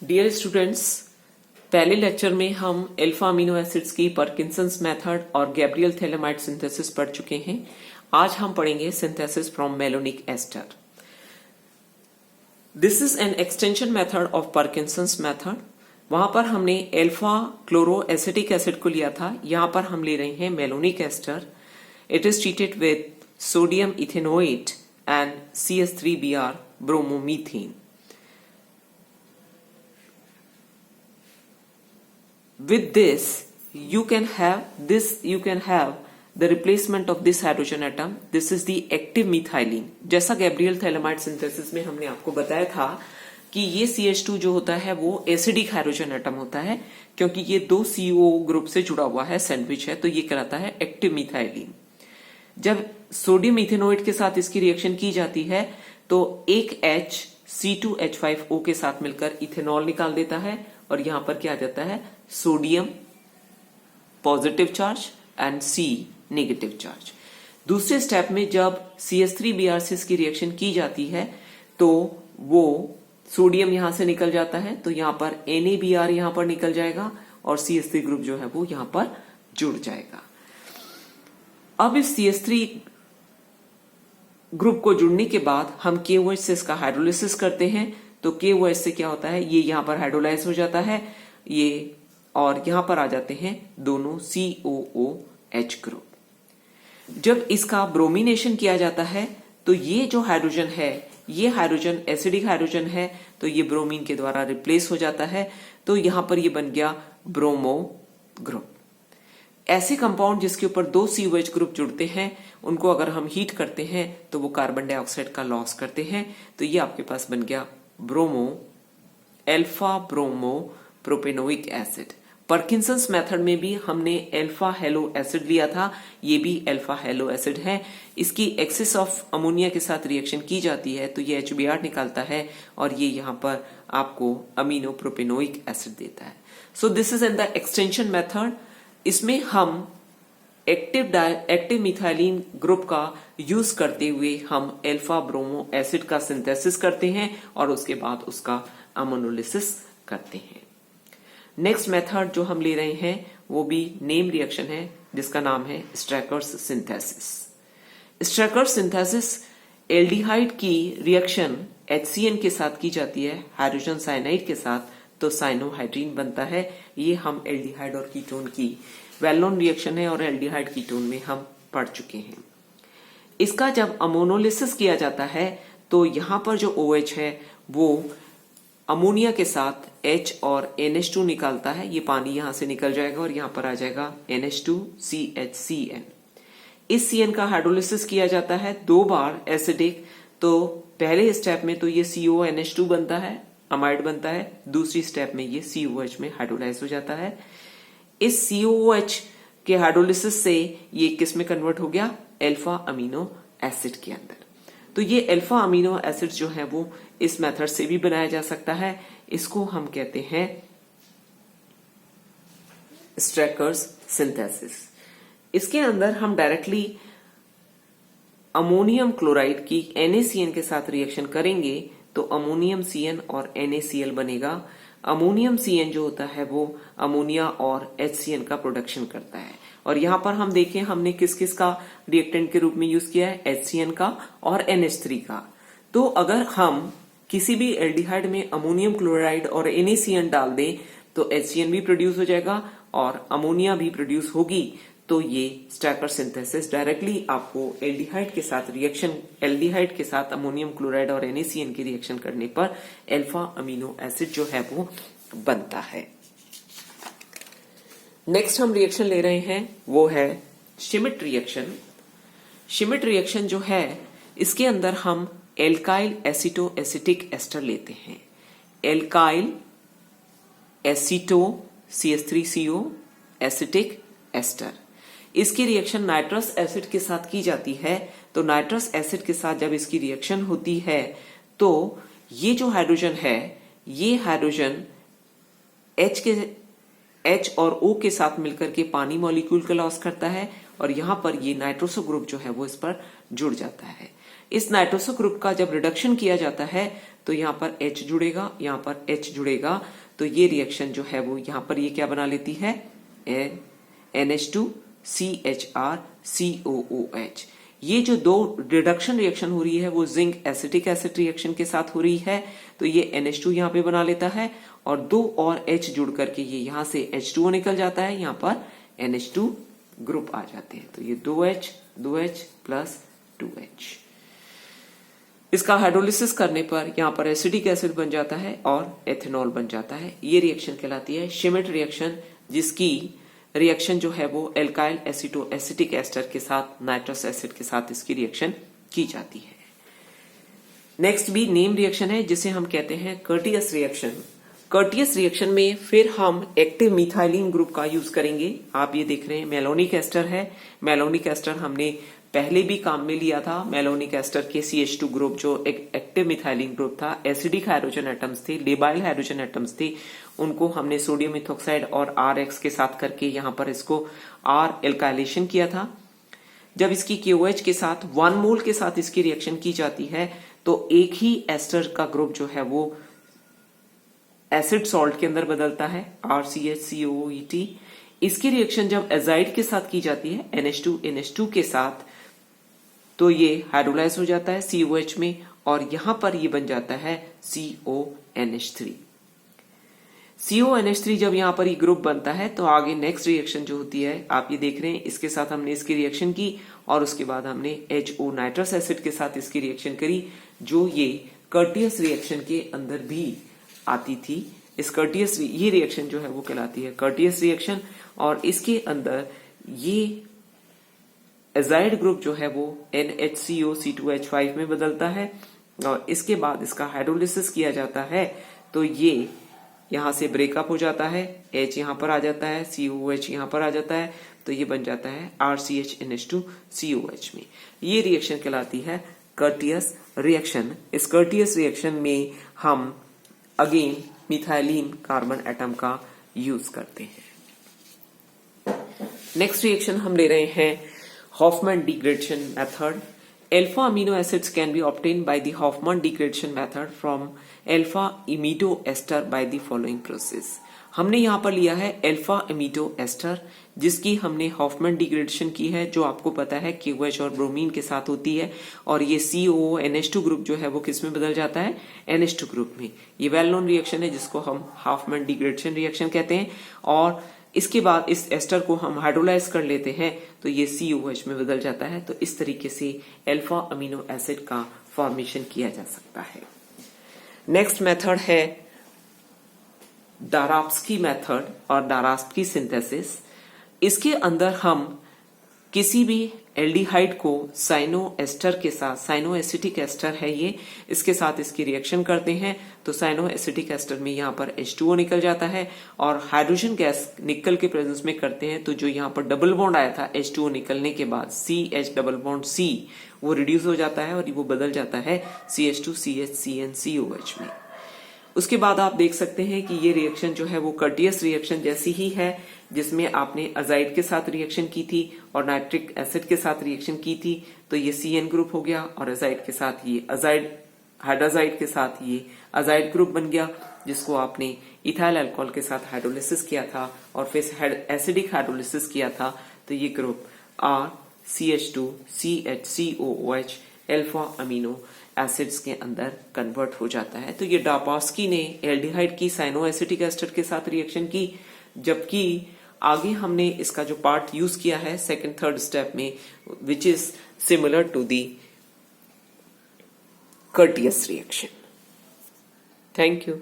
Dear students, पहले lecture में हम अल्फा अमीनो एसिड्स की पार्किंसंस मेथड और गैब्रियल थैलेमाइड सिंथेसिस पढ़ चुके हैं। आज हम पढ़ेंगे synthesis from malonic ester. This is an extension method of Parkinson's method. वहां पर हमने अल्फा क्लोरो एसिटिक एसिड को लिया था, यहां पर हम ले रहे हैं malonic ester. It is treated with sodium ethanoate and CH3Br bromomethane. With this you can have the replacement of this hydrogen atom. This is the active methylene. जैसा गैब्रियल थैलेमाइड सिंथेसिस में हमने आपको बताया था कि ये CH2 जो होता है वो एसिडिक हाइड्रोजन एटम होता है, क्योंकि ये दो CO ग्रुप से जुड़ा हुआ है, सैंडविच है, तो ये कहलाता है एक्टिव मिथाइलिन। जब सोडियम इथेनोएट के साथ इसकी रिएक्शन की जाती है तो एक H C2H5O के साथ मिलकर इथेनॉल निकाल देता है, और यहां पर क्या आ जाता है, sodium positive charge and C negative charge. दूसरे स्टेप में जब CH3Br से इसकी रिएक्शन की जाती है तो वो सोडियम यहां से निकल जाता है, तो यहां पर NaBr यहां पर निकल जाएगा और CH3 ग्रुप जो है वो यहां पर जुड़ जाएगा। अब इस CH3 ग्रुप को जुड़ने के बाद हम KOH से इसका हाइड्रोलिसिस करते हैं, तो KOH से क्या होता है, ये यहां पर हाइड्रोलाइज हो जाता है ये, और यहां पर आ जाते हैं दोनों COOH ग्रुप। जब इसका ब्रोमिनेशन किया जाता है तो ये जो हाइड्रोजन है, ये हाइड्रोजन एसिडिक हाइड्रोजन है, तो ये ब्रोमीन के द्वारा रिप्लेस हो जाता है, तो यहां पर ये बन गया ब्रोमो ग्रुप। ऐसे कंपाउंड जिसके ऊपर दो COH ग्रुप जुड़ते हैं उनको अगर हम हीट करते हैं तो वो कार्बन डाइऑक्साइड का लॉस करते हैं, तो ये आपके पास बन गया bromo alpha bromo propanoic acid. Parkinson's method में भी हमने अल्फा हेलो एसिड लिया था, ये भी अल्फा हेलो एसिड है। इसकी एक्सेस ऑफ अमोनिया के साथ रिएक्शन की जाती है तो ये HBr निकालता है और ये यहां पर आपको अमीनो प्रोपेनोइक एसिड देता है। So this is in the extension method. इसमें हम एक्टिव मिथाइलिन ग्रुप का यूज करते हुए हम अल्फा ब्रोमो एसिड का सिंथेसिस करते हैं और उसके बाद उसका अमोनोलिसिस करते हैं। नेक्स्ट मेथड जो हम ले रहे हैं वो भी नेम रिएक्शन है, जिसका नाम है स्ट्रैकर्स सिंथेसिस। स्ट्रैकर्स सिंथेसिस एल्डिहाइड की रिएक्शन HCN के साथ की जाती है हाइड्रोजन साइनाइड के साथ, तो साइनोहाइड्रीन बनता है। ये हम एल्डिहाइड और कीटोन की वेल नोन रिएक्शन है और एल्डिहाइड कीटोन में हम पढ़ चुके हैं। इसका जब अमोनोलिसिस किया जाता है तो यहां पर जो OH है वो अमोनिया के साथ H और NH2 निकालता है, ये पानी यहां से निकल जाएगा और यहां पर आ जाएगा NH2CHCN। इस CN का हाइड्रोलिसिस किया जाता है दो बार एसिडिक, तो पहले स्टेप में तो ये CONH2 बनता है, अमाइड बनता है, दूसरी स्टेप में ये COH में हाइड्रोलाइज हो जाता है। इस COOH के हाइड्रोलिसिस से ये किस में कन्वर्ट हो गया, अल्फा अमीनो एसिड के अंदर। तो ये अल्फा अमीनो एसिड जो है वो इस मेथड से भी बनाया जा सकता है, इसको हम कहते हैं स्ट्रैकर्स सिंथेसिस। इसके अंदर हम डायरेक्टली अमोनियम क्लोराइड की NaCN के साथ रिएक्शन करेंगे तो अमोनियम CN और NaCl बनेगा। अमोनियम CN जो होता है वो अमोनिया और HCN का प्रोडक्शन करता है, और यहां पर हम देखें हमने किस किस का रिएक्टेंट के रूप में यूज किया है, HCN का और NH3 का। तो अगर हम किसी भी एल्डिहाइड में अमोनियम क्लोराइड और NaCN डाल दें तो HCN भी प्रोड्यूस हो जाएगा और अमोनिया भी प्रोड्यूस होगी, तो ये स्ट्रैकर सिंथेसिस डायरेक्टली आपको एल्डिहाइड के साथ रिएक्शन, एल्डिहाइड के साथ अमोनियम क्लोराइड और NaCN की रिएक्शन करने पर अल्फा अमीनो एसिड जो है वो बनता है। नेक्स्ट हम रिएक्शन ले रहे हैं वो है श्मिट रिएक्शन। श्मिट रिएक्शन जो है इसके अंदर हम एल्काइल एसिटो एसिटिक एस्टर लेते हैं। एल्काइल एसिटो CH3CO एसिटिक एस्टर, इसकी रिएक्शन नाइट्रस एसिड के साथ की जाती है, तो नाइट्रस एसिड के साथ जब इसकी रिएक्शन होती है तो ये जो हाइड्रोजन है ये हाइड्रोजन H और O के साथ मिलकर के पानी मॉलिक्यूल का लॉस करता है और यहां पर ये नाइट्रोसो ग्रुप जो है वो इस पर जुड़ जाता है। इस नाइट्रोसो ग्रुप का जब रिडक्शन किया जाता है तो यहाँ पर H जुड़ेगा, यहाँ पर H जुड़ेगा, तो ये रिएक्शन जो है वो यहाँ पर ये क्या बना लेती है, NH2CHR ये जो दो रिडक्शन रिएक्शन हो रही है वो जिंक एसिटिक एसिड रिएक्शन के साथ हो रही है, तो ये NH2 यहाँ पे बना लेता है और 2 और H जुड़ करके ये यहाँ से H2O निकल जाता है, यहाँ पर NH2 ग्रुप आ जाते हैं, तो ये 2H प्लस 2H। इसका हाइड्रोलिसिस करने पर यहाँ पर एसिडिक एसिड बन जाता है और एथेनॉल बन जाता है। ये रिएक्शन कहलाती है श्मिट रिएक्शन, जिसकी रिएक्शन जो है वो एल्काइल एसिटो एसिटिक एस्टर के साथ नाइट्रस एसिड के साथ इसकी रिएक्शन की जाती है। नेक्स्ट भी नेम रिएक्शन है जिसे हम कहते हैं कर्टियस रिएक्शन। कर्टियस रिएक्शन में फिर हम एक्टिव मिथाइलिन ग्रुप का यूज करेंगे। आप ये देख रहे हैं मेलोनिक एस्टर है, मेलोनिक एस्टर हमने पहले भी काम में लिया था। मेलोनिक एस्टर के CH2 ग्रुप जो एक एक्टिव मिथाइलिन ग्रुप था, एसिडिक हाइड्रोजन एटम्स थे, लेबाइल हाइड्रोजन एटम्स थे, उनको हमने सोडियम इथोक्साइड और RX के साथ करके यहाँ पर इसको R एल्काइलेशन किया था। जब इसकी KOH के साथ 1 मोल के साथ इसकी रिएक्शन की जाती है तो एक ही एस्टर का ग्रुप जो है वो एसिड सॉल्ट के अंदर बदलता है, RCHCOOET। इसकी रिएक्शन जब एजाइड के साथ की जाती है NH2 के साथ, तो ये हाइड्रोलाइज हो जाता है COH में और यहां पर ये बन जाता है CONH3। CONH3 जब यहां पर ये ग्रुप बनता है तो आगे नेक्स्ट रिएक्शन जो होती है आप ये देख रहे हैं, इसके साथ हमने इसकी रिएक्शन की और उसके बाद हमने HO नाइट्रस एसिड के साथ इसकी रिएक्शन करी, जो ये कर्टियस रिएक्शन के अंदर भी आती थी। इस कर्टियस ये रिएक्शन जो है वो कहलाती है कर्टियस रिएक्शन और इसके अंदर ये एजाइड ग्रुप जो है वो NHCO C2H5 में बदलता है और इसके बाद इसका हाइड्रोलिसिस किया जाता है तो ये यहां से ब्रेकअप हो जाता है, H यहां पर आ जाता है, COH यहां पर आ जाता है, तो ये बन जाता है RCHNH2COH में। ये रिएक्शन कहलाती है कर्टियस रिएक्शन। इस कर्टियस रिएक्शन में हम अगेन मिथाइलिन कार्बन एटम का यूज करते हैं। नेक्स्ट रिएक्शन हम ले रहे हैं Hoffman degradation method. Alpha amino acids can be obtained by the Hoffman degradation method from alpha amido ester by the following process. हमने यहाँ पर लिया है अल्फा अमीडो एस्टर, जिसकी हमने हॉफमैन डिग्रेडेशन की है, जो आपको पता है KOH और ब्रोमीन के साथ होती है और ये CONH2 ग्रुप जो है वो किस में बदल जाता है, NH2 ग्रुप में। ये वेल नोन रिएक्शन है जिसको हम हॉफमैन डिग्रेडेशन रिएक्शन कहते हैं और इसके बाद इस एस्टर को हम हाइड्रोलाइज कर लेते हैं तो ये COH में बदल जाता है। तो इस तरीके से अल्फा अमीनो एसिड का फॉर्मेशन किया जा सकता है। नेक्स्ट मेथड है डाराप्स्की मेथड और डाराप्स्की सिंथेसिस। इसके अंदर हम किसी भी एल्डिहाइड को साइनो एस्टर के साथ, साइनो एसिटिक एस्टर है ये, इसके साथ इसकी रिएक्शन करते हैं तो साइनो एसिटिक एस्टर में यहाँ पर H2O निकल जाता है और हाइड्रोजन गैस निकल के प्रेजेंस में करते हैं तो जो यहाँ पर डबल बॉन्ड आया था H2O निकलने के बाद CH डबल बॉन्ड C वो रिड्यूस हो जाता है और वो बदल जाता है CH2CHCnCOH में। उसके बाद आप देख सकते हैं कि ये रिएक्शन जो है वो कर्टियस रिएक्शन जैसी ही है, जिसमें आपने अजाइड के साथ रिएक्शन की थी और नाइट्रिक एसिड के साथ रिएक्शन की थी, तो ये CN ग्रुप हो गया और अजाइड के साथ ये अजाइड, हाइड्रोजाइड के साथ ये अजाइड ग्रुप बन गया, जिसको आपने इथाइल अल्कोहल के साथ हाइड्रोलिसिस किया था और फिर एसिडिक हाइड्रोलिसिस किया था, तो ये group RCH2CHCOOH alpha amino acids के अंदर कन्वर्ट हो जाता है। तो ये डाराप्स्की ने एल्डिहाइड की साइनो एसिटिक एस्टर के साथ रिएक्शन की, जबकि आगे हमने इसका जो पार्ट यूज किया है सेकंड थर्ड स्टेप में, which is similar to the Curtius reaction. Thank you.